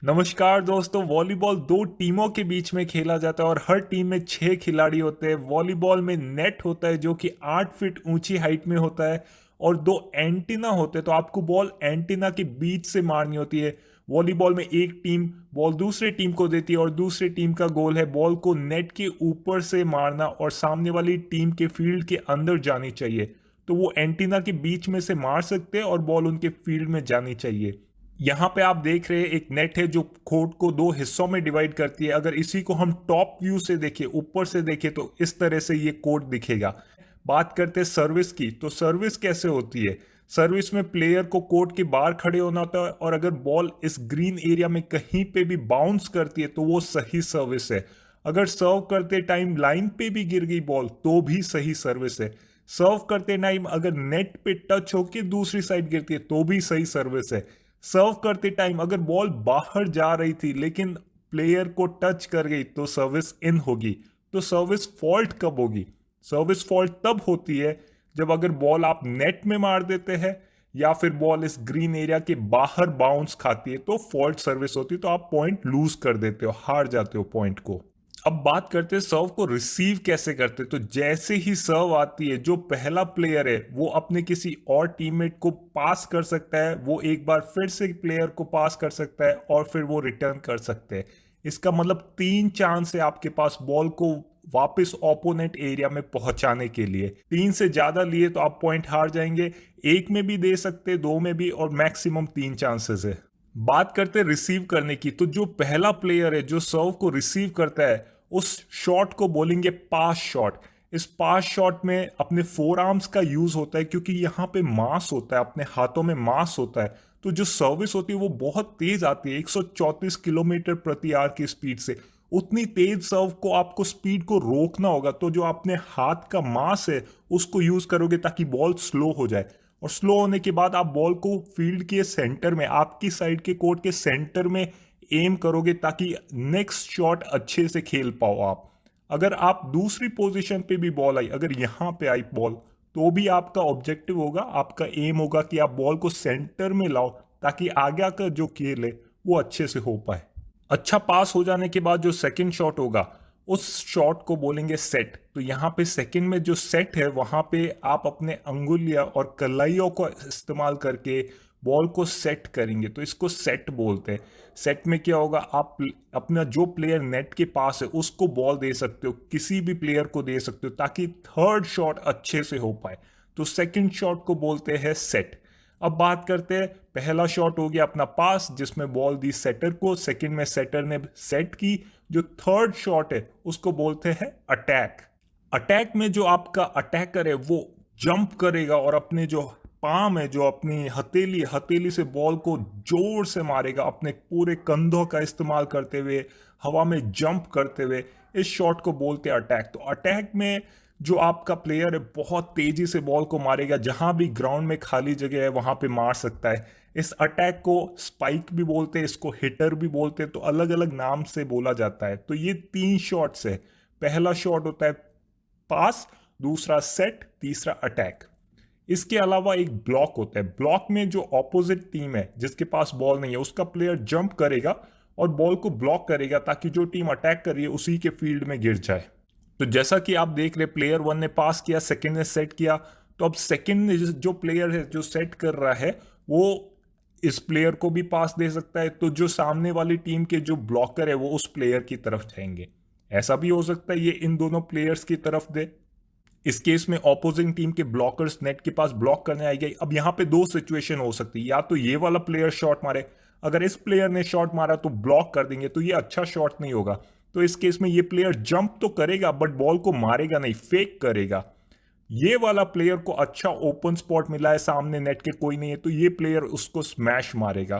नमस्कार दोस्तों। वॉलीबॉल दो टीमों के बीच में खेला जाता है और हर टीम में 6 खिलाड़ी होते हैं। वॉलीबॉल में नेट होता है जो कि 8 फीट ऊंची हाइट में होता है और दो एंटीना होते हैं। तो आपको बॉल एंटीना के बीच से मारनी होती है। वॉलीबॉल में एक टीम बॉल दूसरे टीम को देती है और दूसरी टीम का गोल है बॉल को नेट के ऊपर से मारना और सामने वाली टीम के फील्ड के अंदर जानी चाहिए। तो वो एंटीना के बीच में से मार सकते हैं और बॉल उनके फील्ड में जानी चाहिए। यहाँ पे आप देख रहे हैं एक नेट है जो कोर्ट को दो हिस्सों में डिवाइड करती है। अगर इसी को हम टॉप व्यू से देखें, ऊपर से देखें, तो इस तरह से ये कोर्ट दिखेगा। बात करते हैं सर्विस की, तो सर्विस कैसे होती है। सर्विस में प्लेयर को कोर्ट के बाहर खड़े होना होता है और अगर बॉल इस ग्रीन एरिया में कहीं पे भी बाउंस करती है तो वो सही सर्विस है। अगर सर्व करते टाइम लाइन पे भी गिर गई बॉल तो भी सही सर्विस है। सर्व करते टाइम अगर नेट पे टच होकर दूसरी साइड गिरती है तो भी सही सर्विस है। सर्व करते टाइम अगर बॉल बाहर जा रही थी लेकिन प्लेयर को टच कर गई तो सर्विस इन होगी। तो सर्विस फॉल्ट कब होगी? सर्विस फॉल्ट तब होती है जब अगर बॉल आप नेट में मार देते हैं या फिर बॉल इस ग्रीन एरिया के बाहर बाउंस खाती है तो फॉल्ट सर्विस होती है। तो आप पॉइंट लूज कर देते हो, हार जाते हो पॉइंट को। अब बात करते हैं सर्व को रिसीव कैसे करते हैं। तो जैसे ही सर्व आती है जो पहला प्लेयर है वो अपने किसी और टीममेट को पास कर सकता है, वो एक बार फिर से प्लेयर को पास कर सकता है और फिर वो रिटर्न कर सकते हैं। इसका मतलब 3 चांस है आपके पास बॉल को वापस ओपोनेंट एरिया में पहुंचाने के लिए। 3 से ज्यादा लिए तो आप पॉइंट हार जाएंगे। एक में भी दे सकते, दो में भी, और मैक्सिमम 3 चांसेस है। बात करते हैं रिसीव करने की, तो जो पहला प्लेयर है जो सर्व को रिसीव करता है उस शॉट को बोलेंगे पास शॉट। इस पास शॉट में अपने फोर आर्म्स का यूज होता है क्योंकि यहाँ पे मास होता है, अपने हाथों में मास होता है। तो जो सर्विस होती है वो बहुत तेज आती है, 134 किलोमीटर प्रति आवर की स्पीड से। उतनी तेज सर्व को आपको स्पीड को रोकना होगा, तो जो अपने हाथ का मास है उसको यूज करोगे ताकि बॉल स्लो हो जाए। और स्लो होने के बाद आप बॉल को फील्ड के सेंटर में, आपकी साइड के कोर्ट के सेंटर में एम करोगे ताकि नेक्स्ट शॉट अच्छे से खेल पाओ आप। अगर आप दूसरी पोजीशन पे भी बॉल आई, अगर यहां पे आई बॉल, तो भी आपका ऑब्जेक्टिव होगा, आपका एम होगा कि आप बॉल को सेंटर में लाओ ताकि आगे का जो खेल है वो अच्छे से हो पाए। अच्छा पास हो जाने के बाद जो सेकंड शॉट होगा उस शॉट को बोलेंगे सेट। तो यहाँ पे सेकंड में जो सेट है वहां पे आप अपने अंगुलियां और कलाइयों को इस्तेमाल करके बॉल को सेट करेंगे, तो इसको सेट बोलते हैं। सेट में क्या होगा, आप अपना जो प्लेयर नेट के पास है उसको बॉल दे सकते हो, किसी भी प्लेयर को दे सकते हो ताकि थर्ड शॉट अच्छे से हो पाए। तो सेकंड शॉट को बोलते हैं सेट। अब बात करते हैं, पहला शॉट हो गया अपना पास जिसमें बॉल दी सेटर को, सेकंड में सेटर ने सेट की। जो थर्ड शॉट है उसको बोलते हैं अटैक। अटैक में जो आपका अटैकर है वो जंप करेगा और अपने जो पाम है, जो अपनी हथेली हथेली से बॉल को जोर से मारेगा, अपने पूरे कंधों का इस्तेमाल करते हुए हवा में जंप करते हुए। इस शॉट को बोलते हैं अटैक। तो अटैक में जो आपका प्लेयर है बहुत तेजी से बॉल को मारेगा, जहां भी ग्राउंड में खाली जगह है वहां पे मार सकता है। इस अटैक को स्पाइक भी बोलते हैं, इसको हिटर भी बोलते हैं, तो अलग अलग नाम से बोला जाता है। तो ये 3 शॉट्स है। पहला शॉट होता है पास, दूसरा सेट, तीसरा अटैक। इसके अलावा एक ब्लॉक होता है। ब्लॉक में जो ऑपोजिट टीम है जिसके पास बॉल नहीं है उसका प्लेयर जंप करेगा और बॉल को ब्लॉक करेगा ताकि जो टीम अटैक कर रही है उसी के फील्ड में गिर जाए। तो जैसा कि आप देख रहे, प्लेयर वन ने पास किया, सेकंड ने सेट किया। तो अब सेकंड ने जो प्लेयर है जो सेट कर रहा है वो इस प्लेयर को भी पास दे सकता है। तो जो सामने वाली टीम के जो ब्लॉकर है वो उस प्लेयर की तरफ जाएंगे। ऐसा भी हो सकता है ये इन दोनों प्लेयर्स की तरफ दे। इस केस में ऑपोजिंग टीम के ब्लॉकर्स नेट के पास ब्लॉक करने आएंगे। अब यहां पे दो सिचुएशन हो सकती है, या तो ये वाला प्लेयर शॉट मारे, अगर इस प्लेयर ने शॉट मारा तो ब्लॉक कर देंगे, तो ये अच्छा शॉट नहीं होगा। तो इस केस में ये प्लेयर जंप तो करेगा बट बॉल को मारेगा नहीं, फेक करेगा। ये वाला प्लेयर को अच्छा ओपन स्पॉट मिला है, सामने नेट के कोई नहीं है, तो ये प्लेयर उसको स्मैश मारेगा।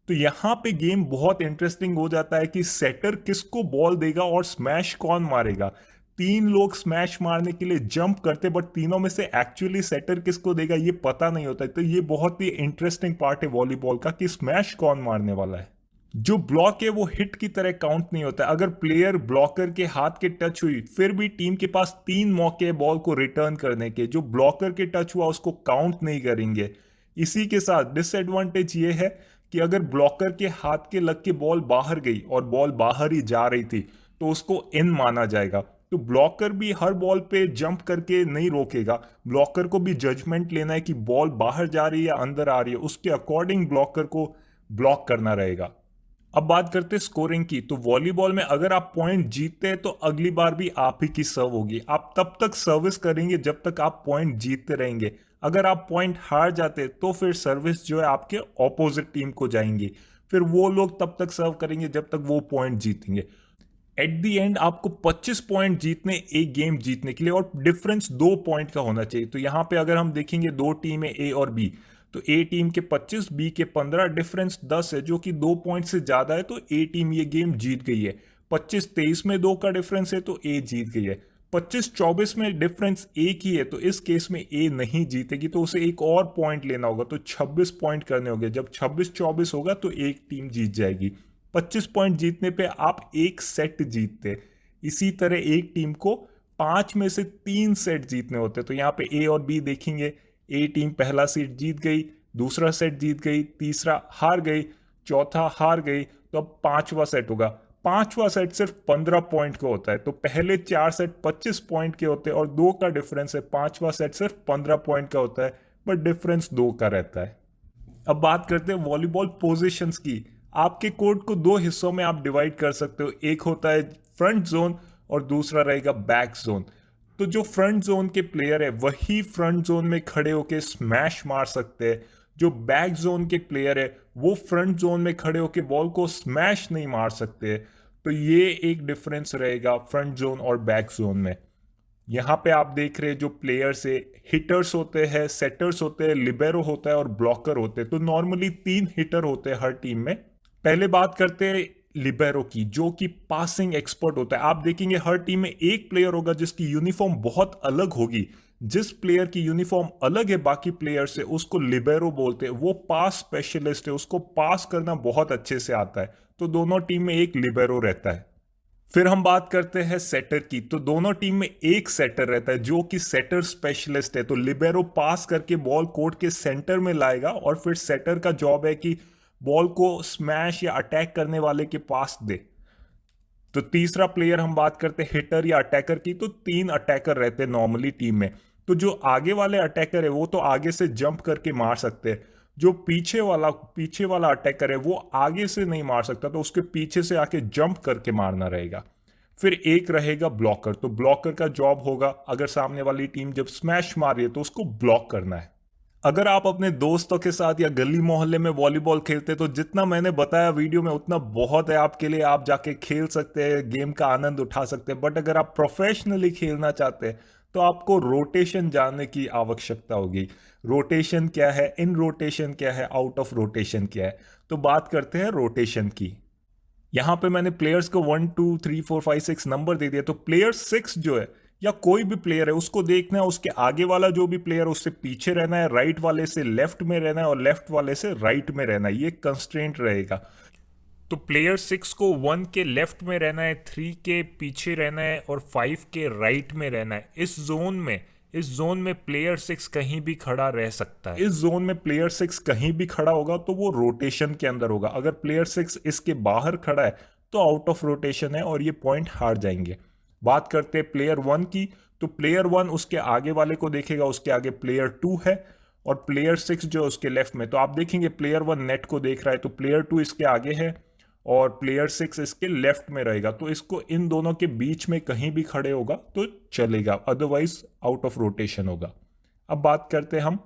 तो यहां पे गेम बहुत इंटरेस्टिंग हो जाता है कि सेटर किसको बॉल देगा और स्मैश कौन मारेगा। 3 लोग स्मैश मारने के लिए जंप करते बट तीनों में से एक्चुअली सेटर किसको देगा ये पता नहीं होता है। तो ये बहुत ही इंटरेस्टिंग पार्ट है वॉलीबॉल का कि स्मैश कौन मारने वाला है। जो ब्लॉक है वो हिट की तरह काउंट नहीं होता। अगर प्लेयर ब्लॉकर के हाथ के टच हुई फिर भी टीम के पास 3 मौके बॉल को रिटर्न करने के, जो ब्लॉकर के टच हुआ उसको काउंट नहीं करेंगे। इसी के साथ डिसएडवांटेज ये है कि अगर ब्लॉकर के हाथ के लग के बॉल बाहर गई और बॉल बाहर ही जा रही थी तो उसको इन माना जाएगा। तो ब्लॉकर भी हर बॉल पे जंप करके नहीं रोकेगा, ब्लॉकर को भी जजमेंट लेना है कि बॉल बाहर जा रही है या अंदर आ रही है, उसके अकॉर्डिंग ब्लॉकर को ब्लॉक करना रहेगा। अब बात करते हैं स्कोरिंग की। तो वॉलीबॉल में अगर आप पॉइंट जीतते हैं तो अगली बार भी आप ही की सर्व होगी। आप तब तक सर्विस करेंगे जब तक आप पॉइंट जीतते रहेंगे। अगर आप पॉइंट हार जाते तो फिर सर्विस जो है आपके ऑपोजिट टीम को जाएंगी, फिर वो लोग तब तक सर्व करेंगे जब तक वो पॉइंट जीतेंगे। एट दी एंड आपको 25 पॉइंट जीतने एक गेम जीतने के लिए, और डिफरेंस 2 पॉइंट का होना चाहिए। तो यहां पे अगर हम देखेंगे दो टीम है ए और बी, तो ए टीम के 25 बी के 15, डिफरेंस 10 है जो कि 2 पॉइंट से ज्यादा है, तो ए टीम ये गेम जीत गई है। 25-23 में 2 का डिफरेंस है तो ए जीत गई है। 25-24 में डिफरेंस एक ही है तो इस केस में ए नहीं जीतेगी, तो उसे एक और पॉइंट लेना होगा, तो 26 पॉइंट करने होंगे। जब 26-24 होगा तो एक टीम जीत जाएगी। 25 पॉइंट जीतने पे आप एक सेट जीतते। इसी तरह एक टीम को 5 में से 3 सेट जीतने होते। तो यहाँ पे ए और बी देखेंगे, ए टीम पहला सेट जीत गई, दूसरा सेट जीत गई, तीसरा हार गई, चौथा हार गई, तो अब पांचवा सेट होगा। पांचवा सेट सिर्फ 15 पॉइंट का होता है। तो पहले 4 सेट 25 पॉइंट के होते हैं और 2 का डिफरेंस है। पांचवा सेट सिर्फ 15 पॉइंट का होता है बट डिफरेंस 2 का रहता है। अब बात करते हैं वॉलीबॉल पोजीशंस की। आपके कोर्ट को 2 हिस्सों में आप डिवाइड कर सकते हो, एक होता है फ्रंट जोन और दूसरा रहेगा बैक जोन। तो जो फ्रंट जोन के प्लेयर है वही फ्रंट जोन में खड़े होके स्मैश मार सकते हैं। जो बैक जोन के प्लेयर है वो फ्रंट जोन में खड़े होके बॉल को स्मैश नहीं मार सकते। तो ये एक डिफरेंस रहेगा फ्रंट जोन और बैक जोन में। यहाँ पे आप देख रहे हैं जो प्लेयर्स है, हिटर्स होते हैं, सेटर्स होते हैं, लिबेरो होता है और ब्लॉकर होते हैं। तो नॉर्मली 3 हिटर होते हैं हर टीम में। पहले बात करते हैं लिबेरो की, जो कि पासिंग एक्सपर्ट होता है। आप देखेंगे हर टीम में एक प्लेयर होगा जिसकी यूनिफॉर्म बहुत अलग होगी। जिस प्लेयर की यूनिफॉर्म अलग है बाकी प्लेयर से उसको लिबेरो बोलते हैं। वो पास स्पेशलिस्ट है, उसको पास करना बहुत अच्छे से आता है। तो दोनों टीम में एक लिबेरो रहता है। फिर हम बात करते हैं सेटर की। तो दोनों टीम में एक सेटर रहता है जो कि सेटर स्पेशलिस्ट है। तो लिबेरो पास करके बॉल कोर्ट के सेंटर में लाएगा और फिर सेटर का जॉब है कि बॉल को स्मैश या अटैक करने वाले के पास दे। तो तीसरा प्लेयर हम बात करते हैं हिटर या अटैकर की। तो 3 अटैकर रहते हैं नॉर्मली टीम में। तो जो आगे वाले अटैकर है वो तो आगे से जंप करके मार सकते हैं। जो पीछे वाला अटैकर है वो आगे से नहीं मार सकता, तो उसके पीछे से आके जंप करके मारना रहेगा। फिर एक रहेगा ब्लॉकर। तो ब्लॉकर का जॉब होगा अगर सामने वाली टीम जब स्मैश मार रही है तो उसको ब्लॉक करना है। अगर आप अपने दोस्तों के साथ या गली मोहल्ले में वॉलीबॉल खेलते तो जितना मैंने बताया वीडियो में उतना बहुत है आपके लिए। आप जाके खेल सकते हैं, गेम का आनंद उठा सकते हैं। बट अगर आप प्रोफेशनली खेलना चाहते हैं तो आपको रोटेशन जानने की आवश्यकता होगी। रोटेशन क्या है, इन रोटेशन क्या है, आउट ऑफ रोटेशन क्या है। तो बात करते हैं रोटेशन की। यहां पे मैंने प्लेयर्स को 1 2 3 4 5 6 नंबर दे दिया। तो प्लेयर 6 जो है या कोई भी प्लेयर है उसको देखना है उसके आगे वाला जो भी प्लेयर उससे पीछे रहना है, राइट वाले से लेफ्ट में रहना है और लेफ्ट वाले से राइट में रहना है। ये कंस्ट्रेंट रहेगा। तो प्लेयर 6 को 1 के लेफ्ट में रहना है, 3 के पीछे रहना है और 5 के राइट में रहना है। इस जोन में प्लेयर 6 कहीं भी खड़ा रह सकता है। इस जोन में प्लेयर 6 कहीं भी खड़ा होगा तो वो रोटेशन के अंदर होगा। अगर प्लेयर 6 इसके बाहर खड़ा है तो आउट ऑफ रोटेशन है और ये पॉइंट हार जाएंगे। बात करते हैं प्लेयर 1 की। तो प्लेयर 1 उसके आगे वाले को देखेगा, उसके आगे प्लेयर 2 है और प्लेयर 6 जो उसके लेफ्ट में। तो आप देखेंगे प्लेयर 1 नेट को देख रहा है तो प्लेयर 2 इसके आगे है और प्लेयर 6 इसके लेफ्ट में रहेगा। तो इसको इन दोनों के बीच में कहीं भी खड़े होगा तो चलेगा, अदरवाइज आउट ऑफ रोटेशन होगा। अब बात करते हैं हम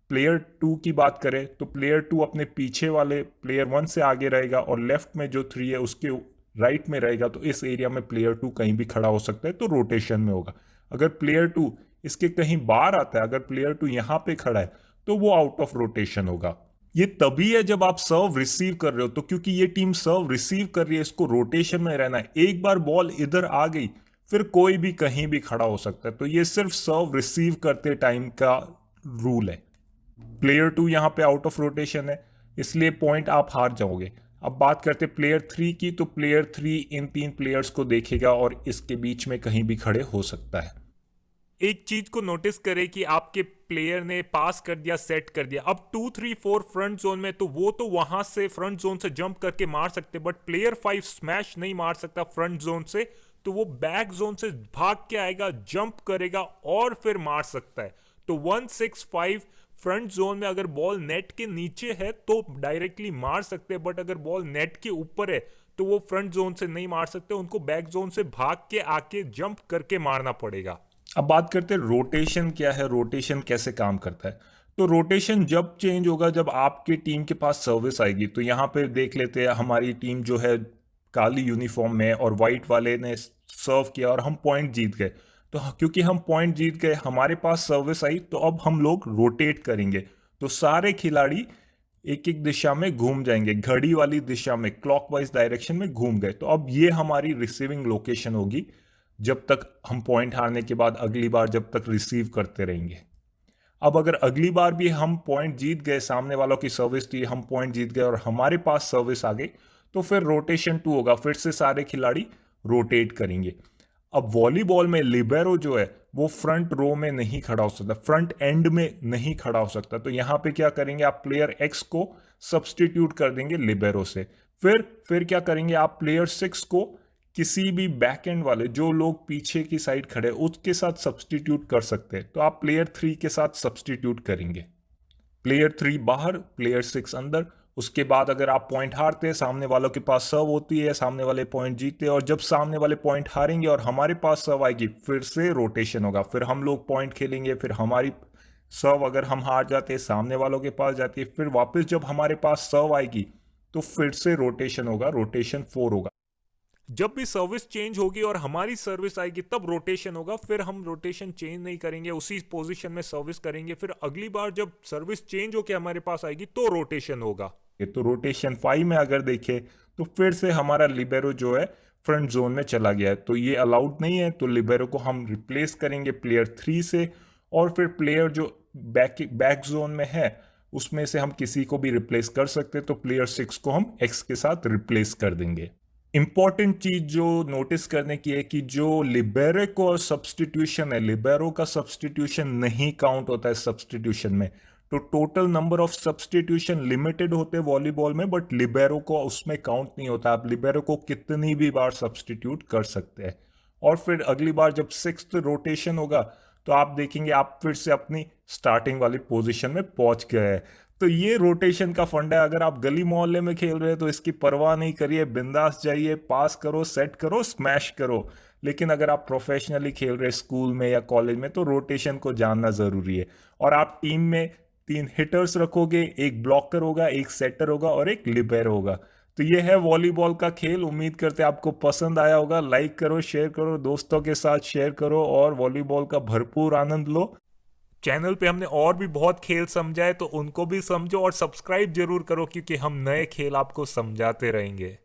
प्लेयर 2 की। बात करें तो प्लेयर 2 अपने पीछे वाले प्लेयर 1 से आगे रहेगा और लेफ्ट में जो 3 है उसके राइट में रहेगा। तो इस एरिया में प्लेयर 2 कहीं भी खड़ा हो सकता है तो रोटेशन में होगा। अगर प्लेयर 2 इसके कहीं बाहर आता है, अगर प्लेयर 2 यहां पे खड़ा है तो वो आउट ऑफ रोटेशन होगा। ये तभी है जब आप सर्व रिसीव कर रहे हो। तो क्योंकि ये टीम सर्व रिसीव कर रही है इसको रोटेशन में रहना है। एक बार बॉल इधर आ गई फिर कोई भी कहीं भी खड़ा हो सकता है। तो ये सिर्फ सर्व रिसीव करते टाइम का रूल है। प्लेयर 2 यहां पे आउट ऑफ रोटेशन है इसलिए पॉइंट आप हार जाओगे। अब बात करते प्लेयर 3 की। तो प्लेयर 3 इन 3 प्लेयर्स को देखेगा और इसके बीच में कहीं भी खड़े हो सकता है। एक चीज को नोटिस करें कि आपके प्लेयर ने पास कर दिया, सेट कर दिया, अब 2 3 4 फ्रंट जोन में, तो वो तो वहां से फ्रंट जोन से जंप करके मार सकते, बट प्लेयर 5 स्मैश नहीं मार सकता फ्रंट जोन से। तो वो बैक जोन से भाग के आएगा, जंप करेगा और फिर मार सकता है। तो 1 6 5 फ्रंट जोन में अगर बॉल नेट के नीचे है तो डायरेक्टली मार सकते हैं, बट अगर बॉल नेट के ऊपर है तो वो फ्रंट जोन से नहीं मार सकते, उनको बैक जोन से भाग के आके जंप करके मारना पड़ेगा। अब बात करते हैं रोटेशन क्या है, रोटेशन कैसे काम करता है। तो रोटेशन जब चेंज होगा जब आपकी टीम के पास सर्विस आएगी। तो यहाँ पे देख लेते हैं, हमारी टीम जो है काली यूनिफॉर्म में और वाइट वाले ने सर्व किया और हम पॉइंट जीत गए। तो क्योंकि हम पॉइंट जीत गए, हमारे पास सर्विस आई, तो अब हम लोग रोटेट करेंगे। तो सारे खिलाड़ी एक एक दिशा में घूम जाएंगे, घड़ी वाली दिशा में, क्लॉकवाइज डायरेक्शन में घूम गए। तो अब ये हमारी रिसीविंग लोकेशन होगी जब तक हम पॉइंट हारने के बाद अगली बार जब तक रिसीव करते रहेंगे। अब अगर अगली बार भी हम पॉइंट जीत गए, सामने वालों की सर्विस थी, हम पॉइंट जीत गए और हमारे पास सर्विस आ गई, तो फिर रोटेशन 2 होगा, फिर से सारे खिलाड़ी रोटेट करेंगे। अब वॉलीबॉल में लिबेरो जो है वो फ्रंट रो में नहीं खड़ा हो सकता, फ्रंट एंड में नहीं खड़ा हो सकता। तो यहां पे क्या करेंगे, आप प्लेयर एक्स को सब्सटीट्यूट कर देंगे लिबेरो से। फिर क्या करेंगे, आप प्लेयर 6 को किसी भी बैक एंड वाले जो लोग पीछे की साइड खड़े उसके साथ सब्सटीट्यूट कर सकते हैं। तो आप प्लेयर 3 के साथ सब्सटीट्यूट करेंगे, प्लेयर 3 बाहर, प्लेयर 6 अंदर। उसके बाद अगर आप पॉइंट हारते हैं, सामने वालों के पास सर्व होती है, सामने वाले पॉइंट जीतते हैं, और जब सामने वाले पॉइंट हारेंगे और हमारे पास सर्व आएगी, फिर से रोटेशन होगा, फिर हम लोग पॉइंट खेलेंगे, फिर हमारी सर्व अगर हम हार जाते हैं सामने वालों के पास जाती है, फिर वापस जब हमारे पास सर्व आएगी तो फिर से रोटेशन होगा, रोटेशन 4 होगा। जब भी सर्विस चेंज होगी और हमारी सर्विस आएगी तब रोटेशन होगा, फिर हम रोटेशन चेंज नहीं करेंगे, उसी पोजीशन में सर्विस करेंगे, फिर अगली बार जब सर्विस चेंज होकर हमारे पास आएगी तो रोटेशन होगा। तो रोटेशन 5 में अगर देखें तो फिर से हमारा लिबेरो जो है फ्रंट जोन में चला गया है, तो ये अलाउड नहीं है। तो लिबेरो को हम रिप्लेस करेंगे प्लेयर 3 से, और फिर प्लेयर जो बैक जोन में है उसमें से हम किसी को भी रिप्लेस कर सकते हैं। तो प्लेयर 6 को हम एक्स के साथ रिप्लेस कर देंगे। इंपॉर्टेंट चीज जो नोटिस करने की है कि जो लिबेरो को सब्सटीट्यूशन है, लिबेरो का सब्सटीट्यूशन नहीं काउंट होता है सब्सटीट्यूशन में। तो total number of substitution limited होते हैं वॉलीबॉल में, बट लिबेरो को उसमें काउंट नहीं होता। आप लिबेरो को कितनी भी बार सब्सटीट्यूट कर सकते हैं। और फिर अगली बार जब 6th रोटेशन होगा तो आप देखेंगे आप फिर से अपनी स्टार्टिंग वाली पोजीशन में पहुंच गए हैं। तो ये रोटेशन का फंडा है। अगर आप गली मोहल्ले में खेल रहे हैं तो इसकी परवाह नहीं करिए, बिंदास जाइए, पास करो, सेट करो, स्मैश करो। लेकिन अगर आप प्रोफेशनली खेल रहे हैं स्कूल में या कॉलेज में तो रोटेशन को जानना जरूरी है। और आप टीम में 3 हिटर्स रखोगे, एक ब्लॉकर होगा, एक सेटर होगा और एक लिबेरो होगा। तो ये है वॉलीबॉल का खेल। उम्मीद करते हैं आपको पसंद आया होगा। लाइक करो, शेयर करो, दोस्तों के साथ शेयर करो और वॉलीबॉल का भरपूर आनंद लो। चैनल पे हमने और भी बहुत खेल समझाए, तो उनको भी समझो और सब्सक्राइब जरूर करो, क्योंकि हम नए खेल आपको समझाते रहेंगे।